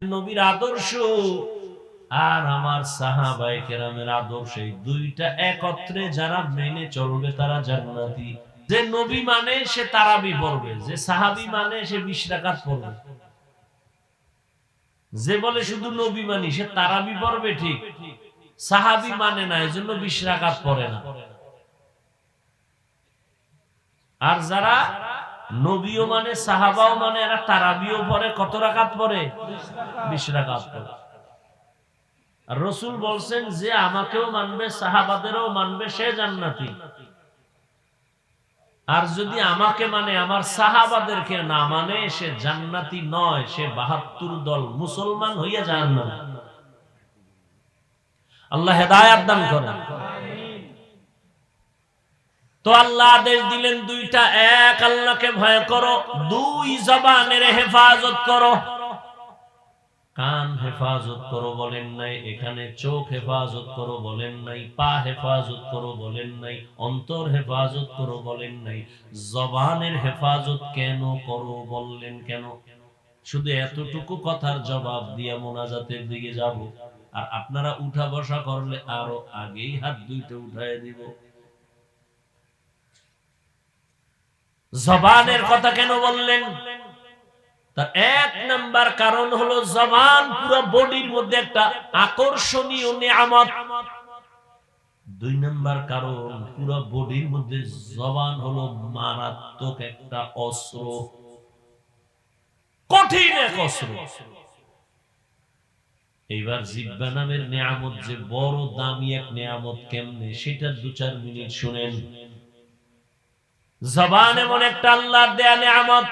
নবীর আদর্শ আর আমার সাহাবায়ে কেরামের আদর্শ, এই দুইটা একত্রে যারা মেনে চলবে তারা জান্নাতি। যে নবী মানে সে তারাবি পড়বে, যে সাহাবী মানে সে 20 রাকাত পড়বে। যে বলে শুধু নবী মানি সে তারাবি পড়বে ঠিক, সাহাবী মানে না এজন্য 20 রাকাত পড়ে না। আর যারা নবীও মানে সাহাবাও মানে এরা তারাবিও পড়ে, কত রাকাত পড়ে? 20 রাকাত পড়ে। আর রাসূল বলছেন যে আমাকেও মানবে সাহাবাদেরও মানবে সে জান্নাতি, আর যদি আমাকে মানে আমার সাহাবাদেরকে না মানে সে জান্নাতি নয়, সে 72 দল মুসলমান হইয়া জাহান্নামী। আল্লাহ হেদায়েত দান করেন। তো আল্লাহ আদেশ দিলেন দুইটা, এক আল্লাহকে ভয় করো, দুই জবানের হেফাজত করো। কান হেফাজত করো বলেন নাই, এখানে চোখ হেফাজত করো বলেন নাই, পা হেফাজত করো বলেন নাই, অন্তর হেফাজত করো বলেন নাই, জবানের হেফাজত কেন করো বললেন কেন? শুধু এতটুকু কথার জবাব দিয়া মোনাজাতের দিকে যাব, আর আপনারা উঠা বসা করলে আরো আগেই হাত দুইটা উঠায় দিব। জবানের কথা কেন বললেন? তার এক নাম্বার কারণ হলো জবান পুরো বডির মধ্যে একটা আকর্ষণীয় নিয়ামত। দুই নাম্বার কারণ পুরো বডির মধ্যে জবান হলো মারাত্মক একটা অস্ত্র, কঠিন এক অস্ত্র। এইবার জিহ্বা নামের নিয়ামত যে বড় দামি এক নিয়ামত, কেমনে সেটা 2-4 মিনিট শুনেন। জবান এমন একটা আল্লাহর দেয়া নিয়ামত,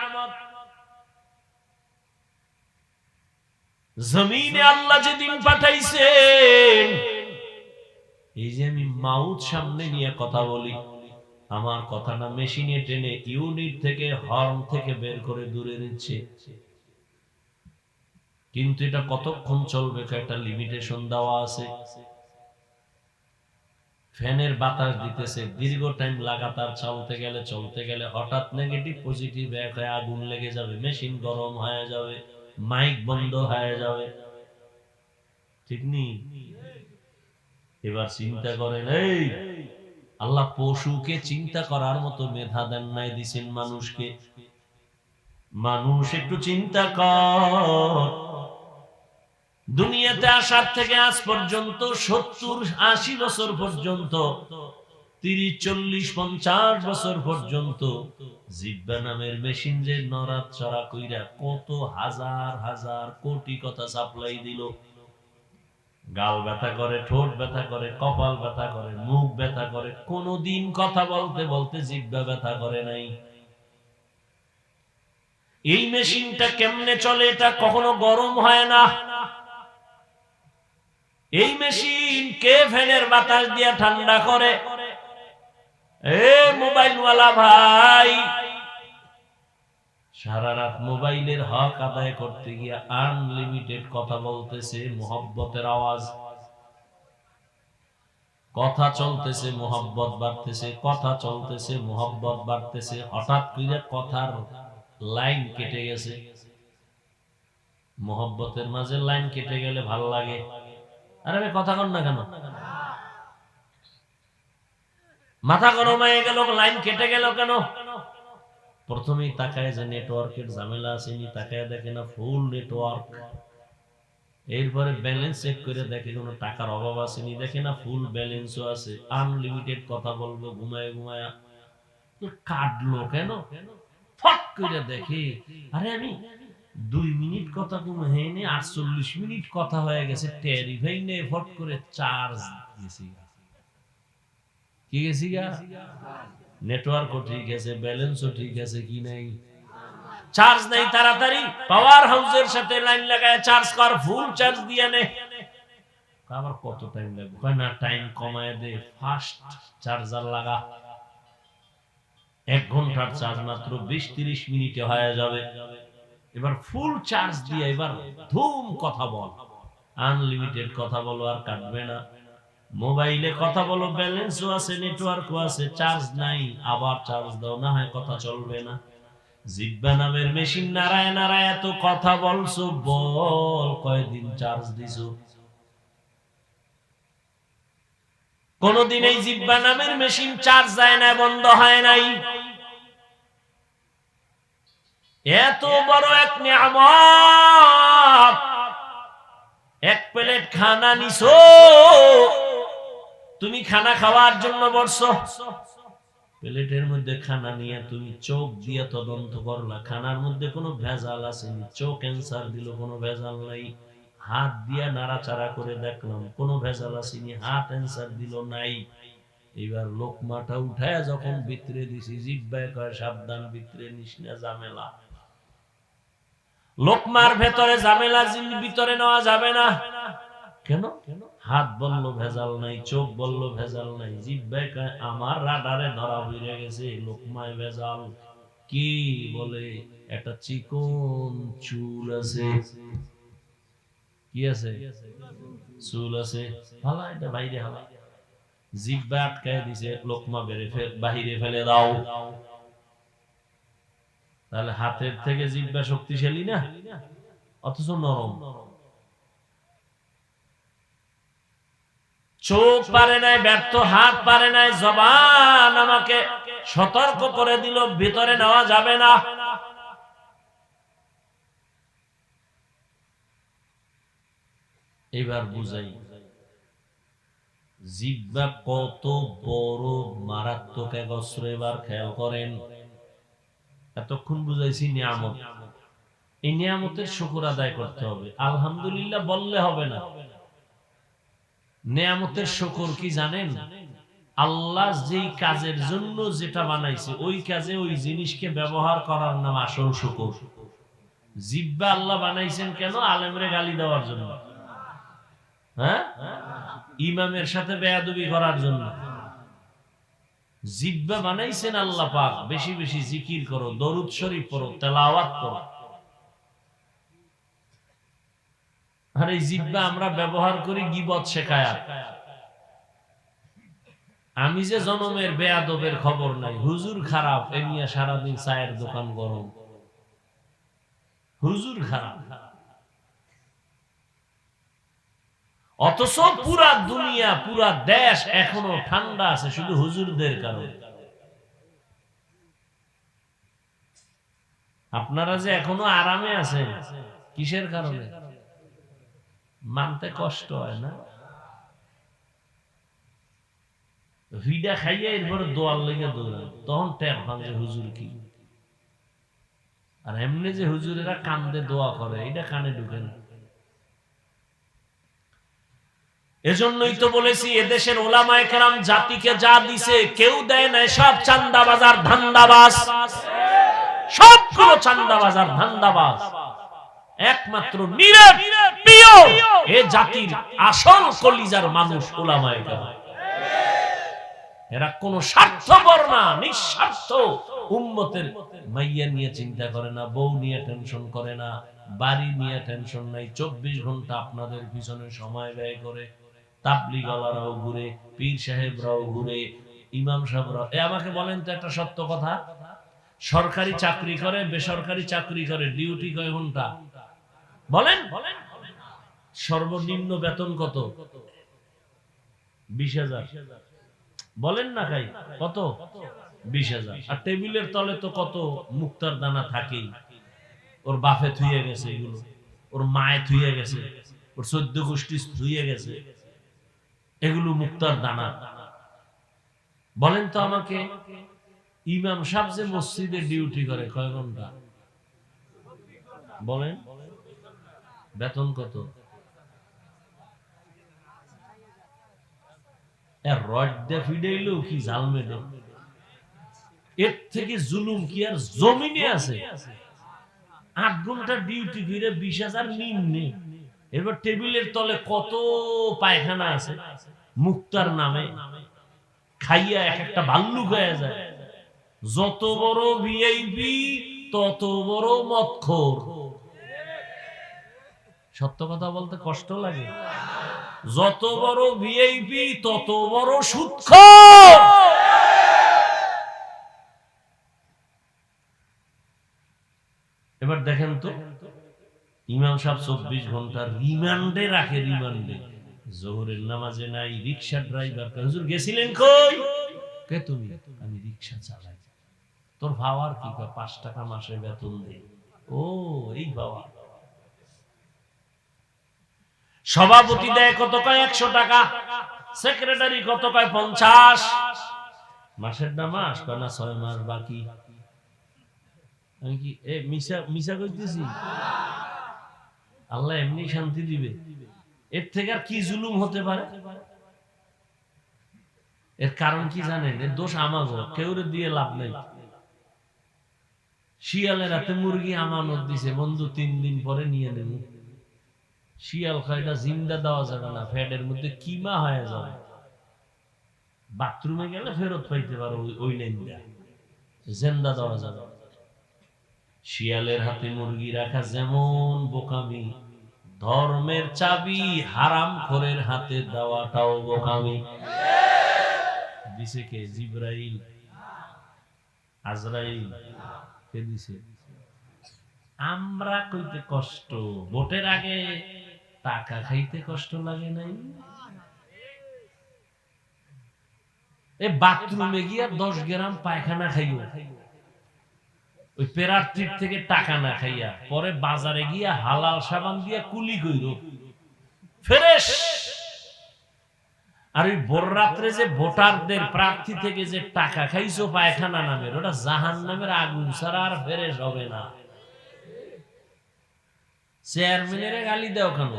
জমিনে আল্লাহ যেদিন পাঠাইছেন, এই যে আমি মাউথ সামনে নিয়ে কথা বলি, আমার কথাটা মেশিনে টেনে ইউনিট থেকে হর্ন থেকে বের করে দূরে দিচ্ছে, কিন্তু এটা কতক্ষণ চলবে একটা লিমিটেশন দেওয়া আছে। ফ্যানের বাতাস দিতেছে, দীর্ঘ টাইম লাগাতার চলতে গেলে হঠাৎ নেগেটিভ পজিটিভ এক হয়ে আগুন লেগে যাবে, মেশিন গরম হয়ে যাবে, মাইক বন্ধ হয়ে যাবে, ঠিক নেই? এবার চিন্তা করেন, এই আল্লাহ পশুকে চিন্তা করার মতো মেধা দেন নাই, দিছেন মানুষকে। মানুষ একটু চিন্তা কর, দুনিয়াতে আসার থেকে আজ পর্যন্ত 70-80 বছর পর্যন্ত, 30-40-50 বছর পর্যন্ত জিহ্বা নামের মেশিন যে নড়াচড়া কইরা কত হাজার হাজার কোটি কথা সাপ্লাই দিল। গাল ব্যথা করে, ঠোঁট ব্যথা করে, কপাল ব্যথা করে, মুখ ব্যথা করে, কোনদিন কথা বলতে বলতে জিহ্বা ব্যথা করে নাই। এই মেশিনটা কেমনে চলে? এটা কখনো গরম হয় না। এই মেশিন কে ফ্যানের বাতাস দিয়া ঠান্ডা করে? এ মোবাইলওয়ালা ভাই, সারা রাত মোবাইলের হক আদায় করতে গিয়া আনলিমিটেড কথা বলতেছে, মোহব্বতের আওয়াজ, কথা চলতেছে, মোহব্বত বাড়তেছে, কথা চলতেছে, মোহব্বত বাড়তেছে। হঠাৎ করে কথার লাইন কেটে গেছে। মোহব্বতের মাঝে লাইন কেটে গেলে ভাল লাগে। আরে ভাই কথা কন না কেন? মাথা গরম হয়ে গেল, লাইন কেটে গেল কেন? প্রথমেই তাকায় যে নেটওয়ার্কের ঝামেলা আসেনি, তাকায় দেখে না ফুল নেটওয়ার্ক। এরপরে ব্যালেন্স চেক করে দেখে কোনো টাকার অভাব আসেনি, দেখে না ফুল ব্যালেন্সও আছে, আনলিমিটেড কথা বলবো ঘুমায় ঘুমায়া। কাটলো কেন? ফট করে দেখে, আরে আমি 2 মিনিট কথা ঘুমাই নে, 48 মিনিট কথা হয়ে গেছে, টেরিফাই নেই। ফট করে চার্জ গেছি। কি গেছি গা? নেটওয়ার্কও ঠিক আছে, ব্যালেন্সও ঠিক আছে, কি নাই? চার্জ নাই। তাড়াতাড়ি পাওয়ার হাউসের সাথে লাইন লাগায় চার্জ কর, ফুল চার্জ দিয়ে নে। আবার কত টাইম লাগবে? কয় না, টাইম কমায় দে, ফাস্ট চার্জার লাগা। 1 ঘন্টার চার্জ মাত্র 20-30 মিনিটে হয়ে যাবে। এবার ফুল চার্জ দিয়ে এবার ধুম কথা বল, আনলিমিটেড কথা বলো, আর কাটবে না। মোবাইলে কথা বলো, ব্যালেন্সও আছে, নেটওয়ার্কও আছে, চার্জ নাই, আবার চার্জ দাও, না হয় কথা চলবে না। জিহ্বা নামের মেশিন নাড়ায় নাড়ায় এত কথা বলছো, বল কয়দিন চার্জ দিছো? কোনদিন এই জিহ্বা নামের মেশিন চার্জ যায় না, বন্ধ হয় নাই। এত বড় এক নিয়ামত, এক প্লেট খানা নিছো, তুমি খানা খাওয়ার জন্য বসছো, প্লেটের মধ্যে খানা নিয়ে তুমি চোখ দিয়ে তদন্ত করলা খানার মধ্যে কোনো ভেজাল আসেনি, চোখ ক্যান্সার দিল কোনো ভেজাল নাই, হাত দিয়ে নাড়াচাড়া করে দেখলাম কোনো ভেজাল আসেনি, হাত ক্যান্সার দিল নাই। এবার লোকমাটা উঠায় যখন ভিতরে দিছি, জিহ্বায় কয় সাবধান, ভিতরে নিস না, ঝামেলা। লোকমার ভেতরে ঝামেলা, ভিতরে নেওয়া যাবে না। কেন? হাত বলল ভেজাল নাই, চোখ বলল ভেজাল নাই, জিহ্বায় কয় আমার রাডারে ধরা হয়ে গেছে লোকমায় ভেজাল। কি বলে? একটা চিকন চুল আছে। কি আছে? চুল আছে। হালা এটা বাইরে হালা। জিহ্বা আটকায় দিছে, লোকমা বাহিরে ফেলে দাও। তাহলে হাতের থেকে জিহ্বা শক্তিশালী না, অথচ নরম। চোখ পারে নাই, ব্যর্থ হাত পারে নাই, জবান আমাকে সতর্ক করে দিল ভিতরে নেওয়া যাবে না। এবার বুঝাই জিহ্বা কত বড় মারাত্মক এক অস্ত্র। এবার খেয়াল করেন, এতক্ষণ বুঝাইছি নিয়ামত, এই নিয়ামতের শুকর আদায় করতে হবে। আলহামদুলিল্লাহ বললে হবে না। নিয়ামতের শুকর কি জানেন? আল্লাহ যেই কাজের জন্য যেটা বানাইছে ওই কাজে ওই জিনিসকে ব্যবহার করার নাম আসল শুকর। জিহ্বা আল্লাহ বানাইছেন কেন? আলেমরে গালি দেওয়ার জন্য, হ্যাঁ, ইমামের সাথে বেয়াদবি করার জন্য। জিহ্বা বানাইছেন আল্লাহ পাক বেশি বেশি জিকির করো, দরুদ শরীফ পড়ো, তেলাওয়াত করো। আর এই জিহ্বা আমরা ব্যবহার করি গীবত শেখায়াত। আমি যে জনমের বেয়াদবের খবর নাই, হুজুর খারাপ, এমিয়া সারাদিন চায়ের দোকান গরম, হুজুর খারাপ। অথচ পুরা দুনিয়া, পুরা দেশ এখনো ঠান্ডা আছে শুধু হুজুরদের কারণে। আপনারা যে এখনো আরামে আছেন কিসের কারণে? মানতে কষ্ট হয় না? ভিডা খাইয়া এরপরে দোয়ার লেগে দৌড়ান, তখন টের পান যে হুজুর কি। আর এমনি যে হুজুরেরা কান্দে দোয়া করে, এটা কানে ঢুকে না। এজন্যই তো বলেছি এদেশের ওলামায়ে কেরাম জাতিকে যা দিছে কেউ দেয় না, সব চান্দাবাজ আর ধান্দাবাজ, সবগুলো চান্দাবাজ আর ধান্দাবাজ। একমাত্র নিরপেক্ষ এ জাতির আসল কলিজার মানুষ ওলামায়ে কেরাম। এরা কোন স্বার্থপর না, নিঃস্বার্থ। উম্মতের মাইয়া নিয়ে চিন্তা করে না, বউ নিয়ে টেনশন করে না, বাড়ি নিয়ে টেনশন নাই। 24 ঘন্টা আপনাদের পিছনে সময় ব্যয় করে। তাবলীগওয়ালারাও ঘুরে, পীর সাহেবরাও ঘুরে, ইমাম সাহেবরাও। আমাকে বলেন তো একটা সত্য কথা, সরকারি চাকরি করে, বেসরকারি চাকরি করে, ডিউটি কয় ঘন্টা বলেন? সর্বনিম্ন বেতন কত? 20,000 বলেন না খাই কত? 20,000। আর টেবিলের তলে তো কত মুক্তার দানা থাকেই। ওর বাপে থুইয়ে গেছে, এগুলো ওর মায়ে থুইয়ে গেছে, ওর 14 গোষ্ঠী থুইয়ে গেছে, এগুলো মুক্তার দানা। বলেন তো আমাকে, ইমাম সাহেব যে মসজিদে ডিউটি করে কয় ঘন্টা বলেন? বেতন কত? এর থেকে জুলুম কি আর জমিনে আছে? 8 ঘন্টা ডিউটি করে 20,000 নিম্নে। এবার টেবিলের তলে কত পায়খানা আছে মুক্তার নামে, খাইয়া এক একটা ভাল্লুক হয়ে যায়। যত বড় ভিআইপি তত বড় মদখোর। সত্য কথা বলতে কষ্ট লাগে। যত বড় ভিআইপি তত বড় সুদখোর। এবার দেখেন তো, ইমাম সাহেব 24 ঘন্টা রিমান্ডে রাখে, রিমান্ডে। জোহরের নামাজে নাই, রিকশা ড্রাইভার, হুজুর গেছিলেন কই? কে তুমি? আমি রিকশা চালাই। তোর ভাবার কি? 5 টাকা মাসে বেতন দেই। ও এই বাবা। সভাপতি দেয় কত কয়? 100 টাকা। সেক্রেটারি কত কয়? 50। মাসের না মাস কয় না 6 মাস বাকি। আমি কি মিশা কইতেছি? আল্লাহ এমনি শান্তি দিবে? এর থেকে আর কি জুলুম হতে পারে? এর কারণ কি জানেন? এর দোষ আমাগো, কেউ দিয়ে লাভ নাই। শিয়ালের হাতে মুরগি আমানত দিছে, বন্ধু 3 দিন পরে নিয়ে নেব। শিয়াল খাইটা জিন্দা দেওয়া যাবে না, ফ্যাটের মধ্যে কিমা হয়ে যাবে। বাথরুমে গেলে ফেরত পাইতে পারো ওই লাইনটা, জিন্দা দেওয়া যাবে। শিয়ালের হাতে মুরগি রাখা যেমন বোকামি, ধর্মের চাবি হারামখোরের হাতে দেওয়াটাও বোকামি। দিছে কে? জিবরাইল, আজরাইল। কে দিছে? আমরা কইতে কষ্ট, ভোটের আগে টাকা খাইতে কষ্ট লাগে নাই? এ বাথরুমে গিয়া 10 গ্রাম পায়খানা খাইও, ওই প্রার্থীর থেকে টাকা না খাইয়া, পরে বাজারে গিয়া হালাল সাবান দিয়া কুলি কইরো, ফ্রেশ। আর ওই ভোর রাত্রে যে ভোটারদের প্রার্থী থেকে যে টাকা খাইছো পায়খানা নামের, ওটা জাহান্নামের আগুন ছাড়া আর ফ্রেশ হবে না। চেয়ারম্যানের গালি দাও কেন?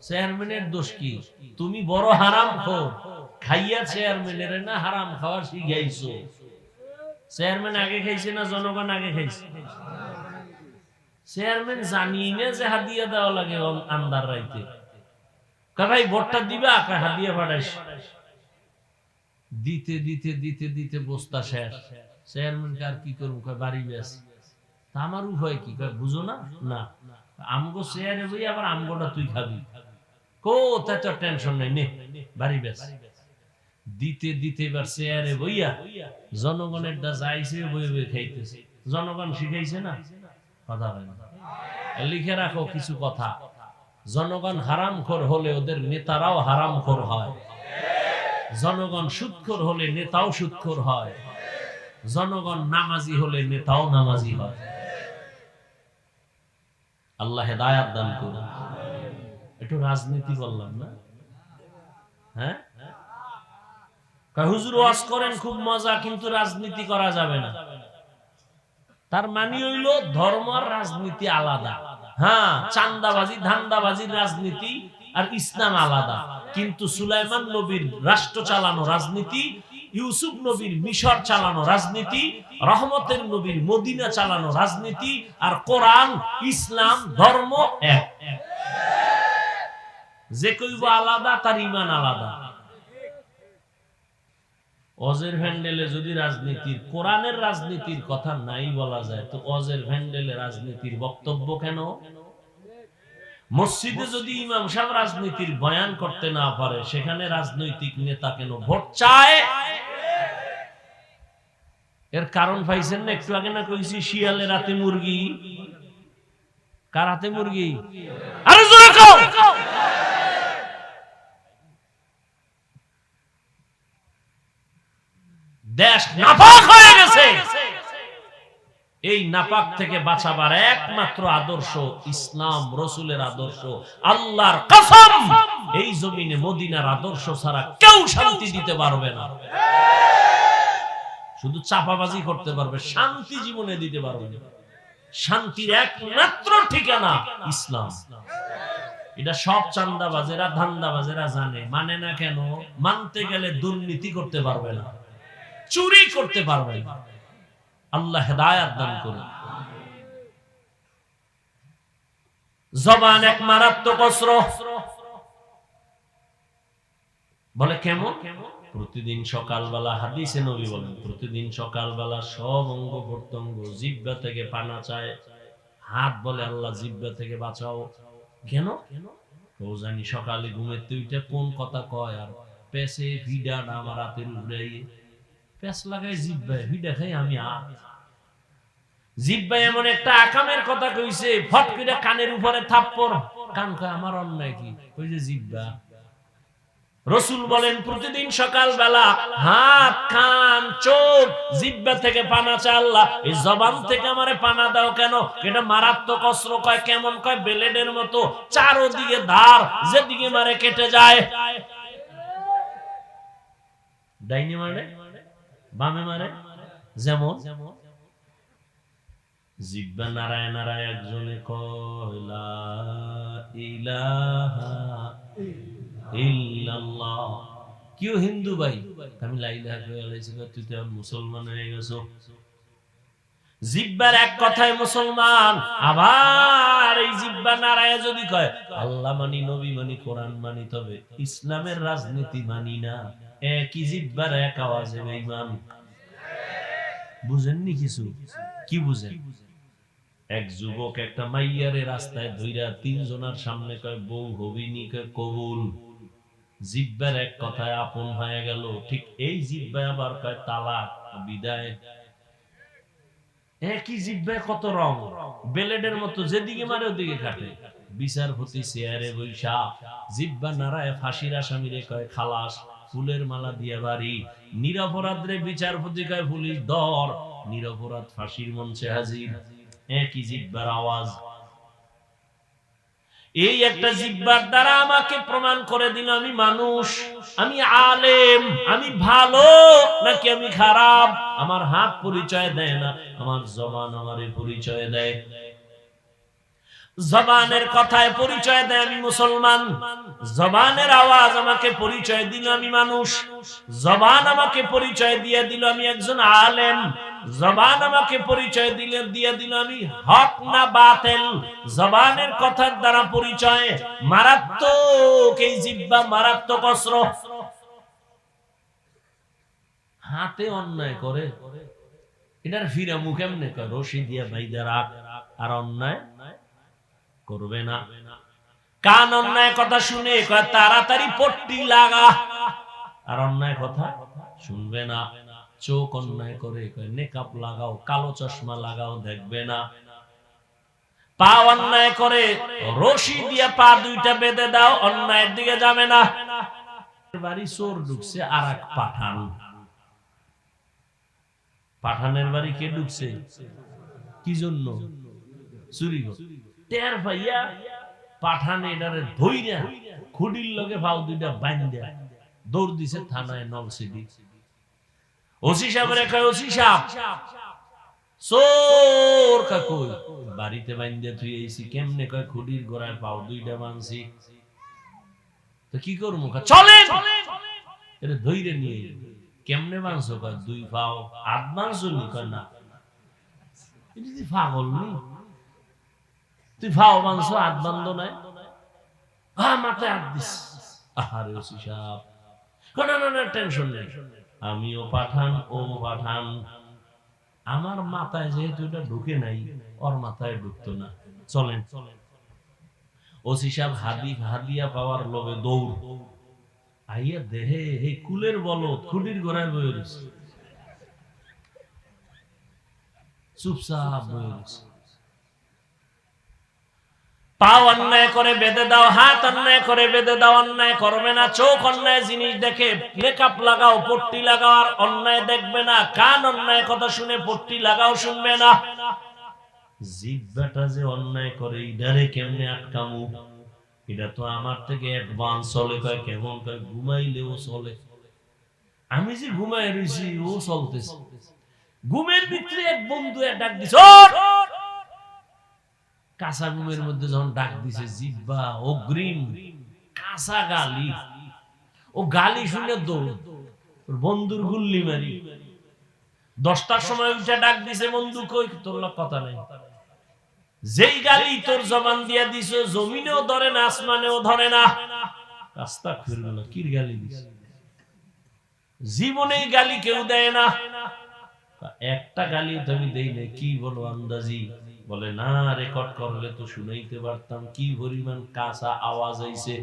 চেয়ারম্যানের দোষ কি? তুমি বড় হারামখোর, খাইয়া চেয়ারম্যানের না হারাম খাওয়া শিখাইছো। চেয়ারম্যান আগে খাইছে না জনগণ আগে খাইছে? চেয়ারম্যান জানিয়ে না যে হাদিয়া দেওয়া লাগে আন্দার রাইতে। ভাই ভোটটা দিবা? হাদিয়া পাঠাইস। দিতে দিতে দিতে দিতে বস্তা শেষ। চেয়ারম্যান আর কি করুন? বাড়ি বেশ। আমার উপায় কি? বুঝো না? না, আমগো চেয়ারে বই আবার আমগোটা তুই খাবি। কোথায় তোর টেনশন নেই, নে বাড়ি বেশ। দিতে দিতে এবার চেয়ারে বইয়া জনগণের দা যাইছে বই বই খাইতেছে। জনগণ শিখাইছে না? কথা হয় না। লিখে রাখো কিছু কথা। জনগণ হারামখোর হলে ওদের নেতারাও হারামখোর হয়। জনগণ সুদখোর হলে নেতাও সুদখোর হয়। জনগণ নামাজি হলে নেতাও নামাজি হয়। আল্লাহ হেদায়াত দান করুন। একটু রাজনীতি বললাম না? হ্যাঁ, হুজুর ওয়াজ করেন খুব মজা, কিন্তু রাজনীতি করা যাবে না। তার মানে হইল ধর্ম আর রাজনীতি আলাদা। হ্যাঁ, চান্দাবাজি ধান্দাবাজির রাজনীতি আর ইসলাম আলাদা। কিন্তু সুলাইমান নবীর রাষ্ট্র চালানো রাজনীতি, ইউসুফ নবীর মিশর চালানো রাজনীতি, রহমতের নবীর মদিনা চালানো রাজনীতি আর কোরআন ইসলাম ধর্ম এক। যে কইব আলাদা তার ঈমান আলাদা। অজের ভ্যান্ডেলে যদি রাজনীতির, কোরআনের রাজনীতির কথা নাই বলা যায়, তো অজের ভ্যান্ডেলে রাজনীতির বক্তব্য কেন? মসজিদে যদি ইমাম সাহেব রাজনীতির বয়ান করতে না পারে, সেখানে রাজনৈতিক নেতা কেন ভোট চায়? এর কারণ পাইছেন না? একটু আগে না কইছি শিয়ালের হাতে মুরগি। কার হাতে মুরগি? আরে জোরে কও। দেশ নাপাক হয়ে গেছে। এই নাপাক থেকে বাঁচাবার একমাত্র আদর্শ ইসলাম, রাসূলের আদর্শ। আল্লাহর কসম, এই জমিনে মদিনার আদর্শ ছাড়া কেউ শান্তি দিতে পারবে না। শুধু চাপাবাজি করতে পারবে, শান্তি জীবনে দিতে পারবে না। শান্তির একমাত্র ঠিকানা ইসলাম। এটা সব চান্দাবাজেরা ধান্দাবাজেরা জানে, মানে না কেন? মানতে গেলে দুর্নীতি করতে পারবে না, চুরি করতে পারবে না। আল্লাহ হেদায়াত দান করুন। জবান এক মারাত্মক অস্ত্র। বলে কেমন? প্রতিদিন সকালবেলা, হাদিসে নবী বলেন, প্রতিদিন সকালবেলা সব অঙ্গ প্রত্যঙ্গ জিহ্বা থেকে পানা চায়। হাত বলে আল্লাহ জিহ্বা থেকে বাঁচাও। কেন? তো জানি সকালে ঘুমেতে উঠে কোন কথা কয় আর পেছে ভিডা আমার হাতের উড়াইয়ে পেছ লাগাই জিহ্বায় ভিডা খাই আমি। জিহ্বা এমন একটা আকামের কথা কইছে, ফট করে কানের উপরে থাপ্পড়। কান কয় আমার অন্যায় কি? ওই যে জিহ্বা। রাসূল বলেন প্রতিদিন সকালবেলা হাত, কান, চোখ, জিহ্বা থেকে পানা চায় আল্লাহ, এই জবান থেকে আমারে পানা দাও কেন? এটা মারাত্মক অস্ত্র। কয় কেমন? কয় ব্লেডের মতো, চারদিকে ধার, যেদিকে মারে কেটে যায়। ডাইনে মারে, বামে মারে। যেমন জিহ্বা নারায় নারায় একজনে কয় লা ইলাহা ইল্লাল্লাহ। কেউ হিন্দু ভাই, আমি লা ইলাহা ইল্লাল্লাহ, তুই তো মুসলমান হয়ে গেছো। জিহ্বার এক কথায় মুসলমান, আবার এই জিহ্বা নারায় যদি কয় আল্লাহ মানি, নবী মানি, কোরআন মানি, তবে ইসলামের রাজনীতি মানি না, একই জিহ্বার এক আওয়াজে বেঈমান। বুঝেননি কিছু? কি বুঝেন? এক যুবক একটা মাইয়ারে রাস্তায় ধইরা তিনজনের সামনে কয় বউ হবিনি, কয় কবুল। জিহ্বার এক কথায় আপন হয়ে গেল। ঠিক এই জিহ্বায় আবার কয় তালাক, বিদায়। একই জিহ্বায় কত রং, ব্লেডের মতো, যেদিকে মারে ওদিকে কাটে। বিচারপতি চেয়ারে বৈশা জিহ্বা নারায় ফাঁসির আসামিরে কয় খালাস, ফুলের মালা দিয়ে বাড়ি। নিরপরাধরে বিচারপতি কয় পুলিশ ধর, নিরপরাধ ফাঁসির মঞ্চে হাজির। একই জিহ্বার আওয়াজ। এই একটা জিহ্বার দ্বারা আমাকে প্রমাণ করে দিল আমি মানুষ, আমি আলেম, আমি ভালো নাকি আমি খারাপ। আমার হাত পরিচয় দেয় না, আমার জবান আমারে পরিচয় দেয়। জবানের কথায় পরিচয় দেয় আমি মুসলমান, জবানের আওয়াজ আমাকে পরিচয় দিল আমি মানুষ, জবান আমাকে পরিচয় দিয়ে দিল আমি একজন আলেম, জবান আমাকে পরিচয় দিয়ে দিল আমি হক না বাতিল। জবানের কথার দ্বারা পরিচয়। মারাত্মক এই জিহ্বা, মারাত্মক অস্ত্র। হাতে অন্যায় করে এটার ফিরা মুখ এমনি কয় রশি দিয়ে বাইদা রাখ, আর অন্যায় করবে না। কান অন্যায় কথা শুনে কয় তাড়াতাড়ি পট্টি লাগা, আর অন্যায় কথা শুনবে না। চোখ অন্যায় করে কয় নেকাব লাগাও, কালো চশমা লাগাও, দেখবে না। পা অন্যায় করে রশি দিয়ে পা দুইটা বেঁধে দাও, অন্যায়ের দিকে যাবে না। বাড়ি চোর ঢুকছে আর এক পাঠান। পাঠানের বাড়ি কে ঢুকছে? কি জন্য? চুরি করে। টের পাইয়া পাঠানে এটারে ধইরা খুডির লগে ফাও দুইটা বাইন্ধা দৌড় দিছে থানায় নলছিটি। ওসি সাহেবের কয় ওসি সাহেব চোর কই? বাড়িতে বাইন্ধা তুই আইছি কেমনে? কয় খুডির গোড়ায় পাও দুইটা বানছি। তো কি করবো? চলেন এটা ধইরে নিয়ে। কেমনে বানছো? কয় দুই পাও। হাত বানছো নি? কয় না। এটা তুই পাগল নি? তুই ফাও বানছো, হাত বান্ধ নাই? হ্যাঁ, মাথায় হাত দিস। আহারে ওসি সাহেব, না না না, টেনশন নেই, আমিও পাঠান, ও পাঠান। আমার মাথায় যেহেতু এটা ঢুকে নাই, ওর মাথায় ঢুকতো না। চলেন। ওসি সাহেব হাদিয়া পাওয়ার লোভে দৌড় আইয়া দেহে এই কুলের বলদ খুঁটির গোড়ায় বয়ে রয়েছে, চুপচাপ বয়ে রয়েছে। পা অন্যায় করে বেঁধে দাও, হাত অন্যায় করে বেঁধে দাও, অন্যায় করবে না। চোখ অন্যায় জিনিস দেখে মেকআপ লাগাও, পট্টি লাগাও, আর অন্যায় দেখবে না। কান অন্যায় কথা শুনে পট্টি লাগাও, শুনবে না। জিহ্বাটা যে অন্যায় করে ইদারে কেমনে আটকামু? এটা তো আমার থেকে অ্যাডভান্স চলে। কয় কেমন? কয় ঘুমাইলেও চলে। আমি যে ঘুমাই রইছি ও চলতেছে। ঘুমের ভিতরে এক বন্ধু ডাক দিছে, কাঁচা ঘুমের মধ্যে যখন ডাক দিছে, জিহ্বা অগ্রিম কাঁচা গালি। ও গালি শুনে দৌড়, বন্ধুর গুল্লি মারি। 10টার সময় উঠে ডাক দিছে, বন্ধু কই? তোর কথা নাই। যেই গালি তোর জবান দিয়া দিছো, জমিনেও ধরে না, আসমানেও ধরে না। রাস্তা খুলল না, কি গালি দিছে? জীবনে গালি কেউ দেয় না। একটা গালি তুমি দেই না। কি বলো আন্দাজি? বলে না, রেকর্ড করলে তো শুনাইতে পারতাম। কি পরিমাণ কাঁচা আওয়াজ আইছে।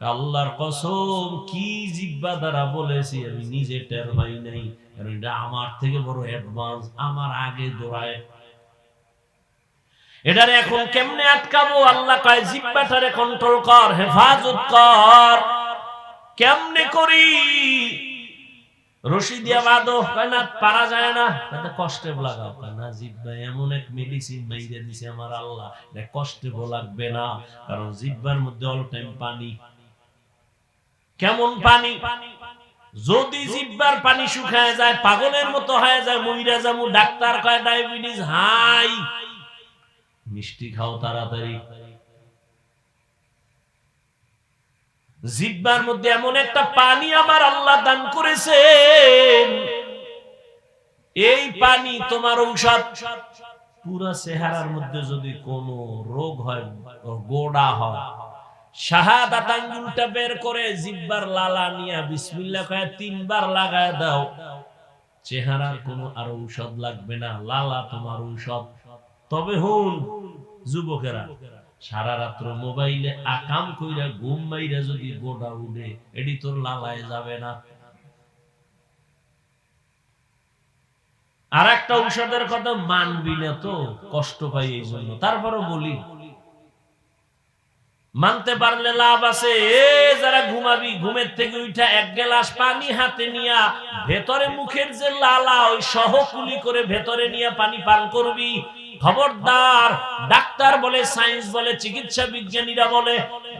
আল্লাহর কসম, কি জিহ্বা দ্বারা বলেছি আমি নিজে টের পাই নাই। কারণ এটা আমার থেকে বড় অ্যাডভান্স, আমার আগে দৌড়ায়। এটারে এখন কেমনে আটকাবো? আল্লাহ কয় জিহ্বাটারে কন্ট্রোল কর, হেফাজত কর। কেমনে করি? রশি দিয়া বাঁধো, কয় না পারা যায় না, এটা কষ্টে লাগাও, কয় না জিহ্বা এমন এক মেডিসিন মাইরে দিছে আমার আল্লাহ, এটা কষ্টে লাগবে না, কারণ জিহ্বার মধ্যে অল টাইম পানি। কেমন পানি? যদি জিহ্বার পানি শুকায় যায়, পাগলের মতো হয়ে যায়, মইরা যাবো, ডাক্তার কয় ডায়াবেটিস হাই, মিষ্টি খাও তাড়াতাড়ি। জিহ্বার মধ্যে এমন একটা পানি আমার আল্লাহ দান করেছেন, এই পানি তোমার ঔষধ। পুরা চেহারার মধ্যে যদি কোনো রোগ হয়, গোড়া হয়, শাহাদাত আঙ্গুলটা বের করে জিহ্বার লালা নিয়া বিসমিল্লাহ কয়ে 3 বার লাগায় দাও, চেহারার কোনো আর ঔষধ লাগবে না, লালা তোমার ঔষধ। তবে হুন যুবকেরা, সারা রাত্র মোবাইলে আকাম কইরা ঘুম মাইরা যদি গোড়া উঠে, এডি তোর লালায় যাবে না। আর একটা ঔষধের কথা মানবি না তো, কষ্ট পাই এই জন্য, তারপরও বলি মানতে পারলে লাভ আছে। যারা ঘুমাবি, ঘুমের থেকে উঠা 1 গ্লাস পানি হাতে নিয়া ভেতরে মুখের যে লালা ওই সহ কুলি করে ভেতরে নিয়ে পানি পান করবি। খবরদার, ডাক্তার বলে, সায়েন্স বলে, চিকিৎসা বিজ্ঞানীরা বলে,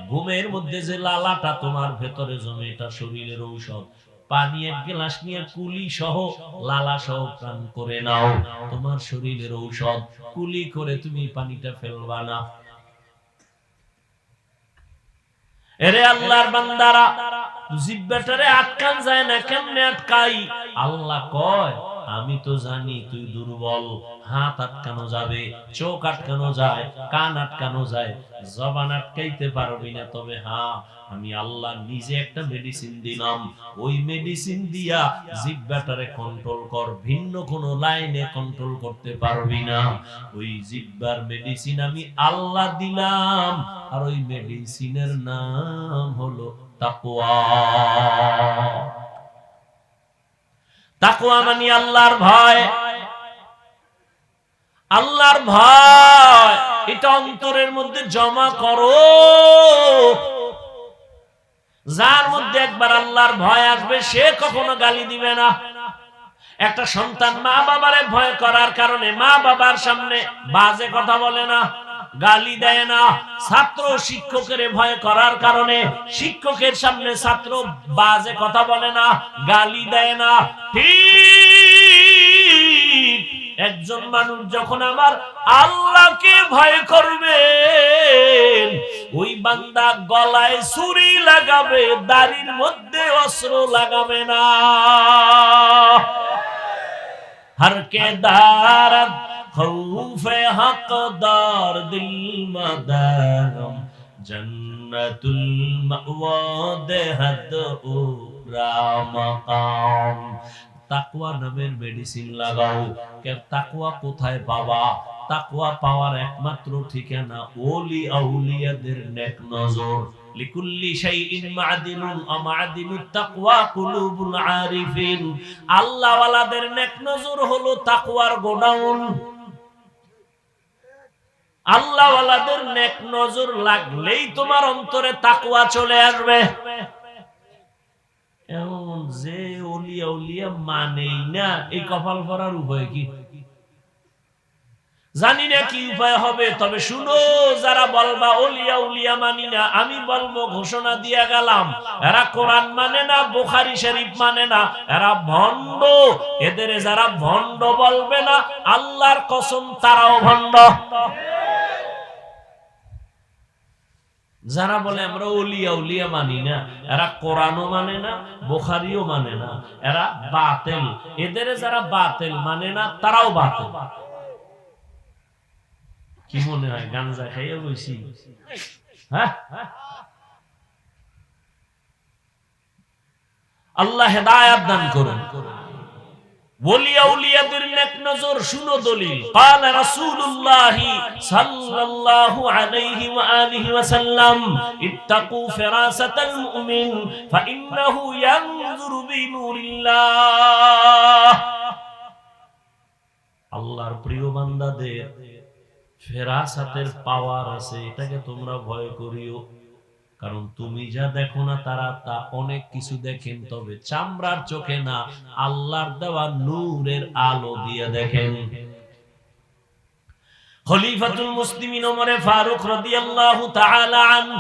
ঘুমের মধ্যে যে লালাটা তোমার ভেতরে জমে, এটা শরীরের ঔষধ। পানি 1 গ্লাস নিয়ে কুলি সহ লালা সহ পান করে নাও, তোমার শরীরের ঔষধ। কুলি করে তুমি পানিটা ফেলবা না। এরে আল্লাহর বান্দারা, জিহ্বাটারে আটকান যায় না, কেমনে আটকাই? আল্লাহ কয় আমি তো জানি তুই দুর্বল, হাত আটকানো যাবে, চোখ আটকানো যায়, কান আটকানো যায়, জবান আটকাইতে পারবি না, তবে হ্যাঁ আমি আল্লাহ নিজে একটা মেডিসিন দিলাম, ওই মেডিসিন দিয়া জিহ্বাটারে কন্ট্রোল কর, ভিন্ন কোনো লাইনে কন্ট্রোল করতে পারবি না। ওই জিহ্বার মেডিসিন আমি আল্লাহ দিলাম, আর ওই মেডিসিনের নাম হলো তাকওয়া। তাকওয়া মানে আল্লাহর ভয়। আল্লাহর ভয় এটা অন্তরের মধ্যে জমা করো। যার মধ্যে একবার আল্লাহর ভয় আসবে, সে কখনো গালি দিবে না। একটা সন্তান মা বাবারে ভয় করার কারণে মা বাবার সামনে বাজে কথা বলে না, গালি দেয় না। ছাত্র শিক্ষকের ভয় করার কারণে শিক্ষকের সামনে ছাত্র বাজে কথা বলে না, গালি দেয় না। ঠিক একজন মানুষ যখন আমার আল্লাহকে ভয় করবে, ওই বান্দা গলায় ছুরি লাগাবে, দাড়ির মধ্যে অস্ত্র লাগাবে না। हर के दारत खौफे हकदार दिल मदारम जन्नतुल मअवा देहद उरा मकाम। তাকওয়া নামের মেডিসিন লাগাও। তাকওয়া কোথায় পাবা? তাকওয়া পাওয়ার একমাত্র ঠিকানা ওলি আউলিয়াদের নেক নজর। লিকুল্লি শাইইন মা'দিনুন ওয়া মা'দিনুত তাকওয়া কুলুবুল আরিফিন। আল্লাহ ওয়ালাদের নেক নজর হলো তাকওয়ার গোডাউন। আল্লাহ ওয়ালাদের নেক নজর লাগলেই তোমার অন্তরে তাকওয়া চলে আসবে। এমন যে ওলিয়া উলিয়া মানেই না, এই কপাল ভরার উপায় কি? জানি না কি উপায় হবে, তবে শুনো, যারা বলবা ওলিয়া উলিয়া মানি না, আমি বলবো, ঘোষণা দিয়া গেলাম, এরা কোরআন মানে না, বুখারী শরীফ মানে না, এরা ভণ্ড। এদের যারা ভণ্ড বলবে না, আল্লাহর কসম তারাও ভণ্ড। যারা বলে আমরা ওলিয়া উলিয়া মানি না, এরা কোরআনও মানে না, বুখারীও মানে না, এরা বাতিল। এদের যারা বাতিল মানে না, তারাও বাতিল। কি মনে হয় গাঞ্জা খাইয়া বইছি? হ্যাঁ, আল্লাহ হেদায়েত দান করুন। ওলিয়া উলিয়াদের নেক নজর শুনো দলিল। قال رسول الله صلى الله عليه واله وسلم اتقوا فراسة المؤمن فانه ينظر بنور الله। আল্লাহর প্রিয় বান্দাদের ফেরাসাতের পাওয়ার আছে, এটাকে তোমরা ভয় করিও। কারণ তুমি যা দেখো না তারা তা অনেক কিছু দেখেন, তবে চামড়ার চোখে না, আল্লাহর দেওয়া নূরের আলো দিয়ে দেখেন। খলিফাতুল মুসলিমিন ওমরে ফারুক রাদিয়াল্লাহু তাআলা আনহু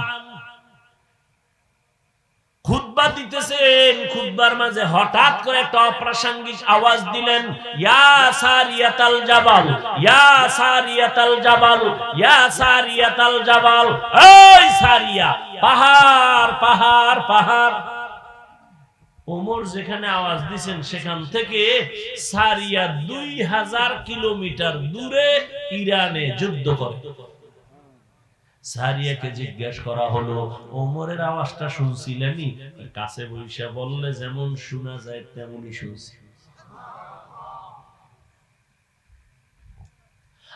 খুতবা দিতেছেন, খুতবার মাঝে হঠাৎ করে একটা অপ্রাসঙ্গিক আওয়াজ দিলেন, ইয়া সারিয়াতাল জাবাল, ইয়া সারিয়াতাল জাবাল, ইয়া সারিয়াতাল জাবাল, এই সারিয়া, পাহাড় পাহাড় পাহাড়। ওমর যেখানে আওয়াজ দিয়েছেন সেখান থেকে সারিয়া 2000 কিলোমিটার দূরে ইরানে যুদ্ধ করে। সারিয়াকে জিজ্ঞাসা করা হলো, ওমরের আওয়াজটা শুনছিলেনই? কাছে বসে বললে যেমন শোনা যায় তেমনই শুনছি।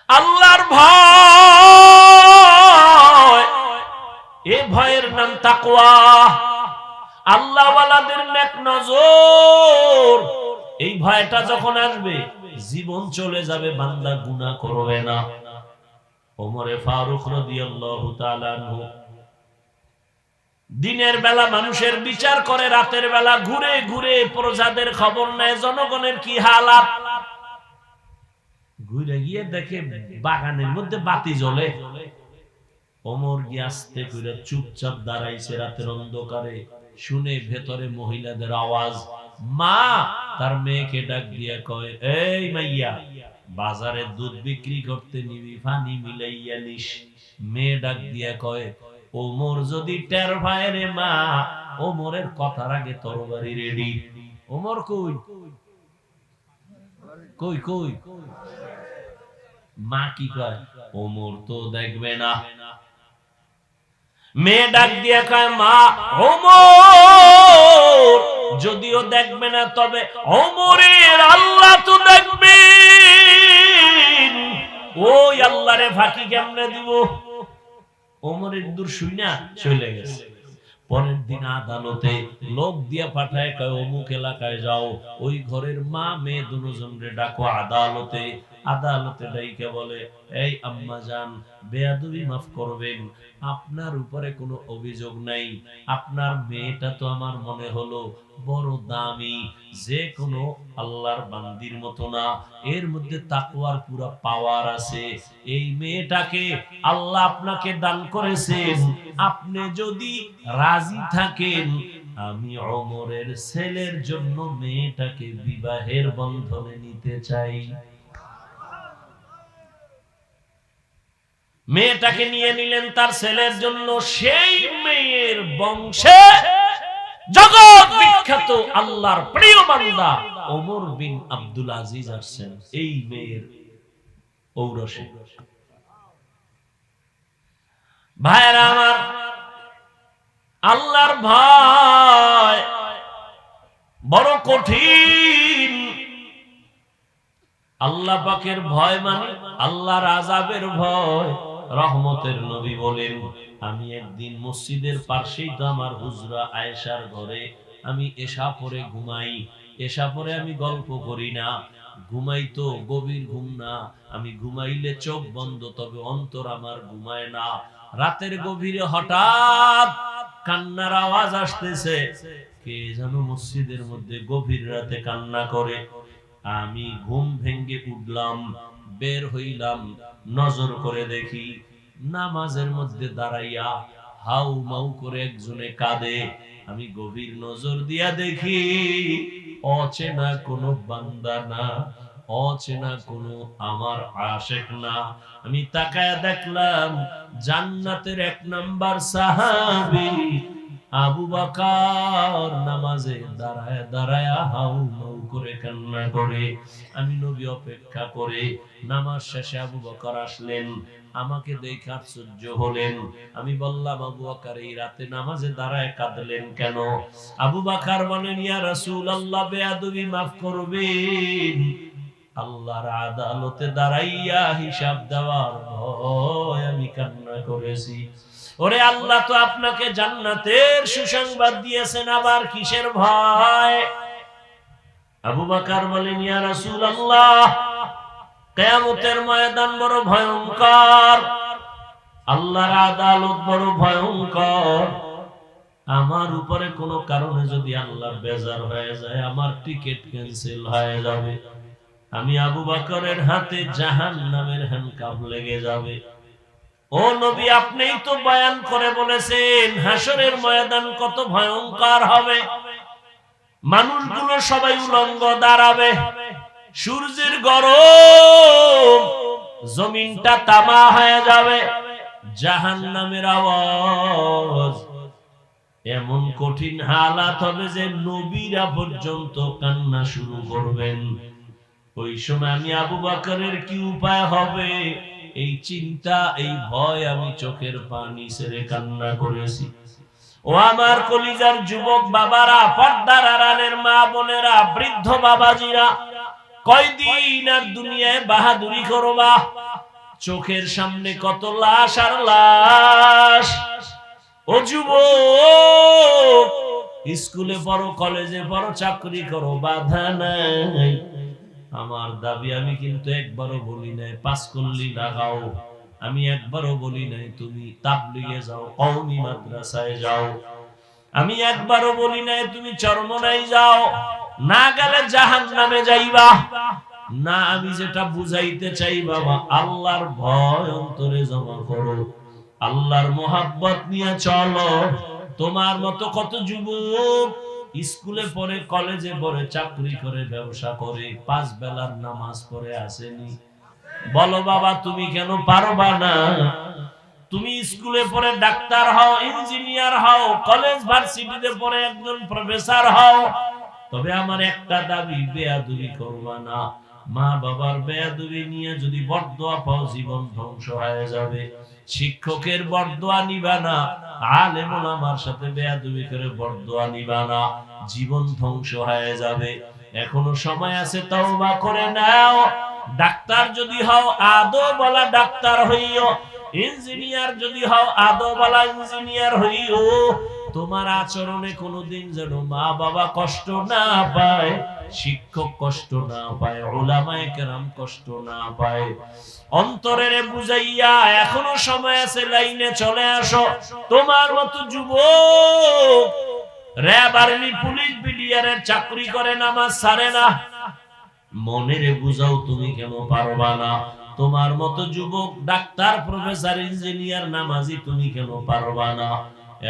আল্লাহর ভয়, এই ভয়ের নাম তাকওয়া। আল্লাহওয়ালাদের নেক নজর, এই ভয়টা যখন আসবে জীবন চলে যাবে, বান্দা গুনাহ করবে না। ওমরে ফারুক রাদিয়াল্লাহু তাআলা আনহু দিনের বেলা মানুষের বিচার করে, রাতের বেলা ঘুরে ঘুরে প্রজাদের খবর নেয়, জনগণের কি হালাত। ঘুরে গিয়ে দেখে বাগানের মধ্যে বাতি জ্বলে। ওমর গিয়ে আস্তে করে চুপচাপ দাঁড়াইছে রাতের অন্ধকারে, শুনে ভেতরে মহিলাদের আওয়াজ। মা তার মেয়েকে ডাক দিয়া কয়, এই মাইয়া, বাজারে দুধ বিক্রি করতে নিবি, পানি মিলাইয়া নিস। মেয়ে ডাক দিয়া কয়, ওমর যদি টের পায় রে মা, ওমরের কথার আগে তরবারি রেডি। ওমর কই কই কই? মা কি কয়, ওমর তো দেখবে না। মেয়ে ডাক দিয়া কয়, মা ওমর যদিও দেখবে না, তবে ওমরের আল্লাহ তো দেখবেন। ওই আল্লাহরে ফাঁকি কেমনে দিব? ওমরের দূর শুইনা চলে গেছে। পরের দিন আদালতে লোক দিয়া পাঠায়, কয় অমুক এলাকায় যাও, ওই ঘরের মা মেয়ে দুজনরে ডাকো আদালতে। আদালতে ডাইকে বলে, এই আম্মা জান, বেয়াদবি মাফ করবেন, আপনার উপরে কোনো অভিযোগ নাই। আপনার মেয়েটা তো আমার মনে হলো বড় দামি, যে কোনো আল্লাহর বান্দির মতো না, এর মধ্যে তাকওয়ার পুরো পাওয়ার আছে। এই মেয়েটাকে আল্লাহ আপনাকে দান করেছেন, আপনি যদি রাজি থাকেন, আমি ওমরের ছেলের জন্য মেয়েটাকে বিবাহের বন্ধনে নিতে চাই। মেয়েটাকে নিয়ে নিলেন তার ছেলের জন্য। সেই মেয়ের বংশে জগৎ বিখ্যাত আল্লাহর প্রিয় বান্দা ওমর বিন আব্দুল আজিজ আসছেন এই মেয়ের ঔরসে। ভাইরা আমার, আল্লাহর ভয় বড় কঠিন। আল্লাহ পাকের ভয় মানে আল্লাহর আযাবের ভয়। রহমতের নবী বলেন, আমি একদিন মসজিদের পাশেই তো আমার হুজরা আয়েশার ঘরে আমি এশা পরে ঘুমাই। এশা পরে আমি গল্প করি না, ঘুমাই তো গভীর ঘুম না, আমি ঘুমাইলে চোখ বন্ধ, তবে অন্তর আমার ঘুমায় না। রাতের গভীরে হঠাৎ কান্নার আওয়াজ আসতেছে, কে যেন মসজিদের মধ্যে গভীর রাতে কান্না করে। আমি ঘুম ভেঙ্গে উঠলাম, বের হইলাম, নজর করে দেখি নামাজের মধ্যে দাঁড়াইয়া হাউ মাউ করে একজনে কাঁদে। আমি গভীর নজর দিয়া দেখি অচেনা কোনো বান্দা না, অচেনা কোনো আমার আশিক না। আমি তাকায়া দেখলাম জান্নাতের 1 নাম্বার সাহাবী আবু বকর নামাজে দাঁড়ায় দাঁড়ায় হাউ মাউ করে কান্না করে। আমি নবী অপেক্ষা করে, নামাজ শেষে আবু বকর আসলেন, আমাকে দেখে আশ্চর্য হলেন। আমি বললাম, আবু বকর এই রাতে নামাজে দাঁড়ায় কাঁদলেন কেন? আবু বকর বলেন, ইয়া রাসূলুল্লাহ, বেয়াদবি মাফ করবেন, আল্লাহর আদালতে দাঁড়াইয়া হিসাব দেওয়ার ভয় আমি কান্না করেছি। ওরে আল্লাহ তো আপনাকে জান্নাতের সুসংবাদ দিয়েছেন, আবার কিসের ভয়? আবু বকর বলেন, ইয়া রাসূলুল্লাহ, কিয়ামতের ময়দান বড় ভয়ঙ্কর, আল্লাহর আদালত বড় ভয়ঙ্কর। আমার উপরে কোনো কারণে যদি আল্লাহ বেজার হয়ে যায়, আমার টিকিট ক্যান্সেল হয়ে যাবে, আমি আবু বকরের হাতে জাহান্নামের হ্যান্ডকাফ লেগে যাবে। ও নবী, আপনিই তো বয়ান করে বলেছেন হাসরের ময়দান কত ভয়ঙ্কর হবে। মানুষগুলো সবাই উলঙ্গ দাঁড়াবে, সূর্যের গরম, জমিনটা তামা হয়ে যাবে, জাহান্নামের আওয়াজ, এমন কঠিন হালাত হবে যে নবীরা পর্যন্ত কান্না শুরু করবেন। ওই সময় আমি আবু বকরের কি উপায় হবে, এই চিন্তা, এই ভয়, আমি চোখের পানি ছেড়ে কান্না করেছি। ও আমার কলিজার যুবক বাবারা, পর্দার আড়ালের মা বোনেরা, বৃদ্ধ বাবাজিরা, কয়দিন আর দুনিয়ায় বাহাদুরি করবা? চোখের সামনে কত লাশ আর লাশ। ও যুবক, স্কুলে পড়ো, কলেজে পড়ো, চাকরি করো, বাধা নাই। আমার দাবি, আমি কিন্তু একবারও বলি নাই পাস করলি লাগাও, আমি একবারও বলি নাই তুমি তাবলিগে যাও, কওমি মাদ্রাসায় যাও, আমি একবারও বলি নাই তুমি চরমনাই যাও, না গেলে জাহান্নামে যাইবা। না, আমি যেটা বুঝাইতে চাই বাবা, আল্লাহর ভয় অন্তরে জমা করো, আল্লাহর মোহাব্বত নিয়ে চলো। তোমার মতো কত যুবক স্কুলে পড়ে, কলেজে পড়ে, চাকরি করে, ব্যবসা করে, 5 বেলার নামাজ পড়ে আসেনি। বলো বাবা, তুমি কেন পারবা না? তুমি স্কুলে পড়ে ডাক্তার হও, ইঞ্জিনিয়ার হও, কলেজ ভার্সিটিতে পড়ে একজন প্রফেসর হও, তবে আমার একটা দাবি, বেয়াদবি করবা না। মা বাবার বেয়াদবি নিয়ে যদি বরদোয়া পাও, জীবন ধ্বংস হয়ে যাবে। শিক্ষকের বরদোয়া নিবা না, আলেম ওলামার সাথে বেয়াদবি করে বরদোয়া নিবা না, জীবন ধ্বংস হয়ে যাবে। এখনো সময় আছে, তওবা করে নাও। ডাক্তার যদি হও, আদবওয়ালা ডাক্তার হইও। ইঞ্জিনিয়ার যদি হও, আদবওয়ালা ইঞ্জিনিয়ার হইও। তোমার আচরণে কোনোদিন যেন মা বাবা কষ্ট না পায়, শিক্ষক কষ্ট না পায়, উলামায়ে কেরাম কষ্ট না পায়। অন্তরের বুঝাইয়া এখনো সময় আছে, লাইনে চলে আসো। তোমার মতো যুবক র‍্যাব, আর্মি, পুলিশ, বিডিআরের চাকরি করে, নামাজ ছাড়ে না, মনের বুঝাও তুমি কেন পারবা না? তোমার মতো যুবক ডাক্তার, প্রফেসর, ইঞ্জিনিয়ার, নামাজি, তুমি কেন পারবা না?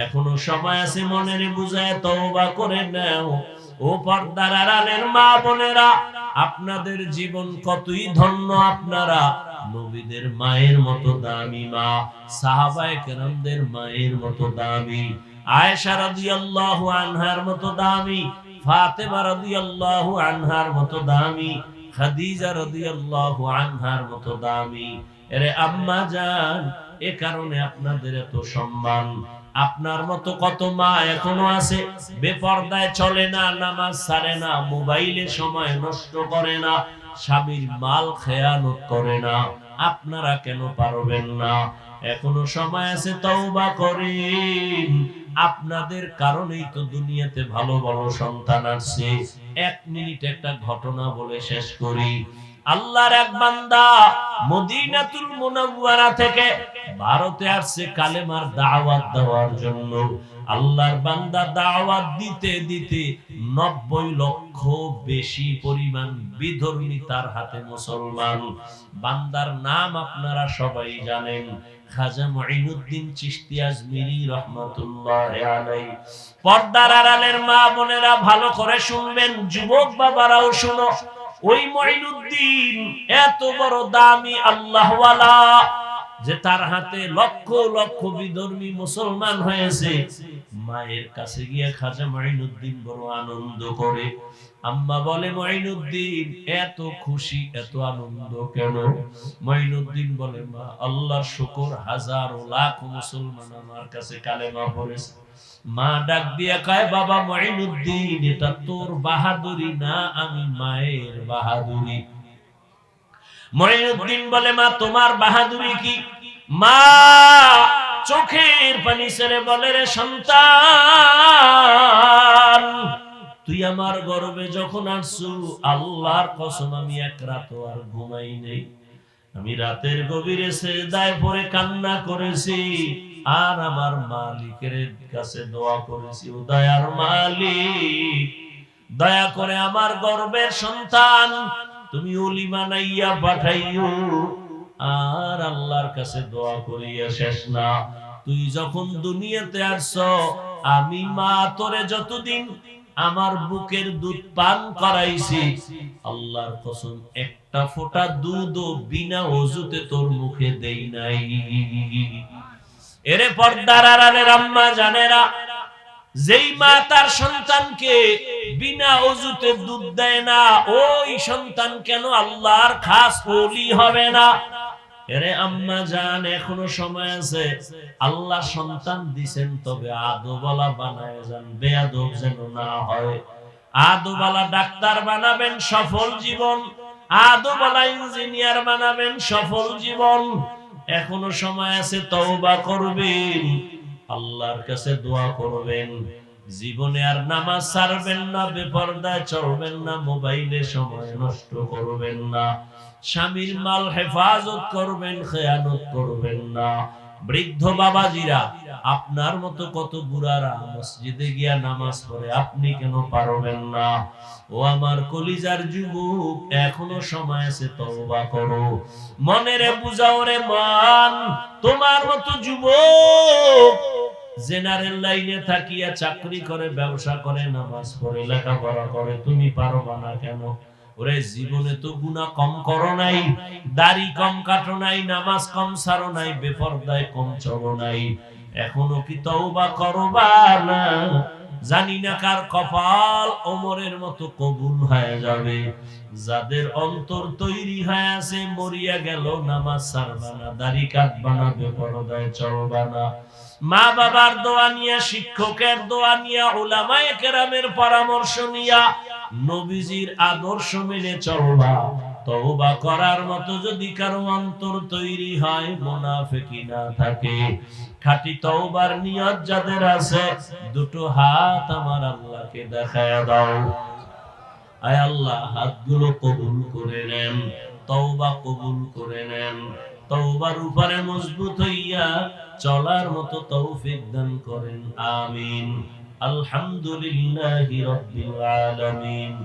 এখনো সময় আছে, মনের বুঝায় তওবা করে নাও। ও পর্দার আড়ালের মা বোনেরা, আপনাদের জীবন কতই ধন্য। আপনারা নবীদের মায়ের মতো দামি মা, সাহাবায়ে কেরামদের মায়ের মতো দামি, আয়েশা রাদিয়াল্লাহু আনহার মতো দামি, ফাতেমা রাদিয়াল্লাহু আনহার মতো দামি, খাদিজা রাদিয়াল্লাহু আনহার মতো দামি। এরে আম্মা জান, এ কারণে আপনাদের এত সম্মান। আপনার মতো কত মা এখনো আছে, বেপরদায় চলে না, নামাজ ছাড়ে না, মোবাইলে সময় নষ্ট করে না, স্বামীর মাল খেয়ানত করে না। আপনারা কেন পারবেন না? এখনো সময় আছে, তওবা করেন। আপনাদের কারণেই তো দুনিয়াতে ভালো ভালো সন্তান আসছে। 1 মিনিট একটা ঘটনা বলে শেষ করি। আল্লাহর এক বান্দা মদিনাতুল মুনাওয়ারা থেকে ভারতে আসছে কালেমার দাওয়াত দেওয়ার জন্য। আল্লাহর বান্দা দাওয়াত দিতে দিতে 90 লক্ষ বেশি পরিমাণ বিধর্মী তার হাতে মুসলমান। বান্দার নাম আপনারা সবাই জানেন, খাজা মুঈনুদ্দিন চিশতি আজমিরি রাহমাতুল্লাহি আলাইহি। পর্দার আড়ালের মা বোনেরা ভালো করে শুনবেন, যুবক বাবারাও শুনো। ওই মুঈনুদ্দিন এত বড় দামি আল্লাহওয়ালা যে তার হাতে লক্ষ লক্ষ বিধর্মী মুসলমান হয়েছে। মায়ের কাছে গিয়ে খাজা মুঈনুদ্দিন বড় আনন্দ করে। আম্মা বলে, মুঈনুদ্দিন এত খুশি, এত আনন্দ কেন? মুঈনুদ্দিন বলে, মা আল্লাহর শুকর, হাজার লাখ মুসলমান আমার কাছে কালেমা পড়েছে। মা ডাক দিয়া কয়, বাবা মুঈনুদ্দিন, এটা তোর বাহাদুরি না, আমি মায়ের বাহাদুরি। মুঈনুদ্দিন বলে, মা তোমার বাহাদুরি কি? মা চোখের পানি ছেড়ে বলে, রে সন্তান, তুই আমার গর্ভে যখন আসছু, আল্লাহর কসম আমি এক রাত আর ঘুমাই নাই। আমি রাতের গভীরে সিজদায় পড়ে কান্না করেছি আর আমার মালিকের কাছে দোয়া করেছি, ও দয়ার মালিক, দয়া করে আমার গর্ভের সন্তান তুমি ওলি বানাইয়া পাঠাইও। আর আল্লাহর কাছে দোয়া করিয়া শেষ না, তুই যখন দুনিয়াতে আসছো আমি মা তোরে যতদিন আমার বুকের দুধ পান করাইছি, আল্লাহর কসম একটা ফোঁটা দুধও বিনা ওযুতে তোর মুখে দেই নাই। এরে পর্দার আড়ালের আম্মা জানেরা, যেই মা তার সন্তানকে বিনা ওযুতে দুধ দেয় না, ওই সন্তান কেন আল্লাহর খাস ওলি হবে না? এরে আম্মা জান, এখনো সময় আছে। আল্লাহ সন্তান দিবেন, তবে আদবওয়ালা বানায় যান, বেয়াদব যেন না হয়। আদবওয়ালা ডাক্তার বানাবেন, সফল জীবন। আদবওয়ালা ইঞ্জিনিয়ার বানাবেন, সফল জীবন। এখনো সময় আছে, তওবা করবেন, আল্লাহর কাছে দোয়া করবেন। জীবনে আর নামাজ ছাড়বেন না, বেপরদায় চলবেন না, মোবাইলে সময় নষ্ট করবেন না, স্বামীর মাল হেফাজত করবেন, খেয়ানত করবেন না। বৃদ্ধ বাবাজিরা, আপনার মতো কত বুড়ারা মসজিদে গিয়া নামাজ পড়ে, আপনি কেন পারবেন না? ও আমার কলিজার যুবক, এখনো সময় আছে, তওবা করো। মনেরে বুঝাও রে মান, তোমার মতো যুবক জেনারেল লাইনে থাকিয়া চাকরি করে, ব্যবসা করে, নামাজ পড়ে, লেখাপড়া করে, তুমি পারবা না কেন? ওরে জীবনে তো গুনাহ কম করো নাই, দাড়ি কম কাটো নাই, নামাজ কম ছাড়ো নাই, বেপরদায় কম চলো নাই, এখনো কি তওবা করবা না? জানি না কার কপাল ওমরের মতো কবুল হয়ে যাবে। যাদের অন্তর তৈরি হয়ে আছে, মরিয়া গেল নামাজ ছাড়বা না, দাড়ি কাটবা না, বেপরদায় চলবা না, মা বাবার দোয়া নিয়া, শিক্ষকের দোয়া নিয়া, উলামায়ে কেরামের পরামর্শ নিয়া, নবীজির আদর্শ মেনে চলবা। তওবা করার মতো যদি কারো অন্তর তৈরি হয়, মুনাফিকি না থাকে, খাঁটি তওবার নিয়ত যাদের আছে, দুটো হাত আমার আল্লাহকে দেখায়া দাও। আয় আল্লাহ, হাতগুলো কবুল করে নেন, তওবা কবুল করে নেন, তওবার উপরে মজবুত হইয়া চলার মতো তৌফিক দান করেন, আমিন। আলহামদুলিল্লাহি রাব্বিল আলামিন,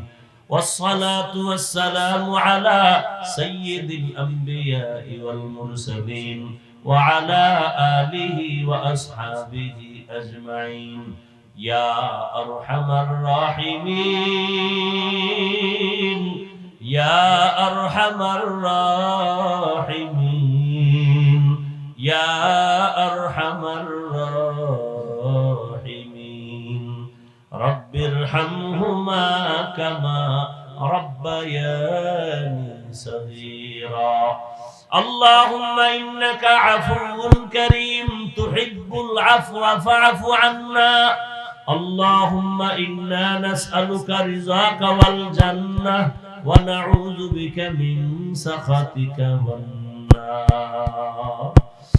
والصلاة والسلام على سيد الأنبياء والمرسلين وعلى آله وأصحابه أجمعين يا أرحم الراحمين يا أرحم الراحمين يا أرحم الراحمين رب ارحمهما كما ربياني صغيرا اللهم إنك عفو كريم تحب العفو فاعف عنا اللهم إنا نسألك رضاك والجنة ونعوذ بك من سخطك والنار